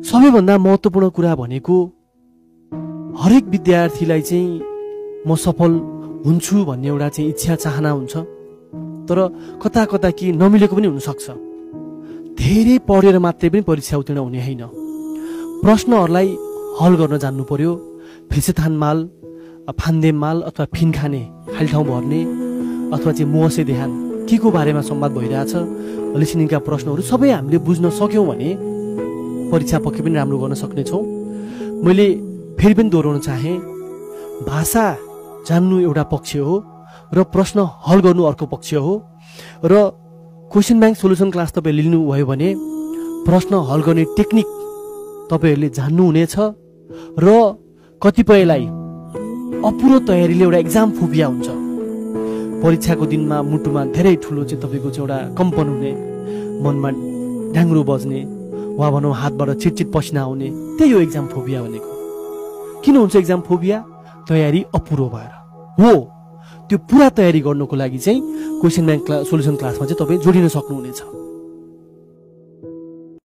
सबैभन्दा महत्त्वपूर्ण कुरा भनेको हरेक विद्यार्थीलाई चाहिँ म सफल हुन्छु भन्ने एउटा चाहिँ इच्छा चाहना हुन्छ, तर कता कता के नमिलेको पनि हुनसक्छ। धेरै पढेर मात्रै पनि परीक्षा उत्तीर्ण हुने होइन। प्रश्नहरूलाई हल गर्न जान्नु पर्यो। फेसेथान माल, फान्दे माल अथवा फिन खाने, खाली ठाउँ भर्ने अथवा चाहिँ मुहसे देहान के को बारेमा संवाद भइरहेछ, लिसनिङका प्रश्नहरू सबै हामीले बुझ्न सक्यौँ भने परीक्षा पक्कै पनि राम्रो गर्न सक्नेछौँ। मैले फेरि पनि दोहोऱ्याउन चाहेँ, भाषा जान्नु एउटा पक्ष हो र प्रश्न हल गर्नु अर्को पक्ष हो। र क्वेसन ब्याङ्क सोल्युसन क्लास तपाईँले लिनुभयो भने प्रश्न हल गर्ने टेक्निक तपाईँहरूले जान्नुहुनेछ र कतिपयलाई अपुरो तयारीले एउटा एक्जाम फोबिया हुन्छ। परीक्षाको दिनमा मुटुमा धेरै ठुलो चाहिँ तपाईँको चाहिँ एउटा कम्पन हुने, मनमा ढ्याङ्ग्रो बज्ने वा भनौँ हातबाट चिटचिट पसिना आउने, त्यही हो एक्जाम फोबिया भनेको। किन हुन्छ एक्जाम फोबिया? तयारी अपुरो भएर हो। त्यो पुरा तयारी गर्नुको लागि चाहिँ क्वेसन ब्याङ्क सोल्युसन क्लासमा चाहिँ तपाईँ जोडिन सक्नुहुनेछ।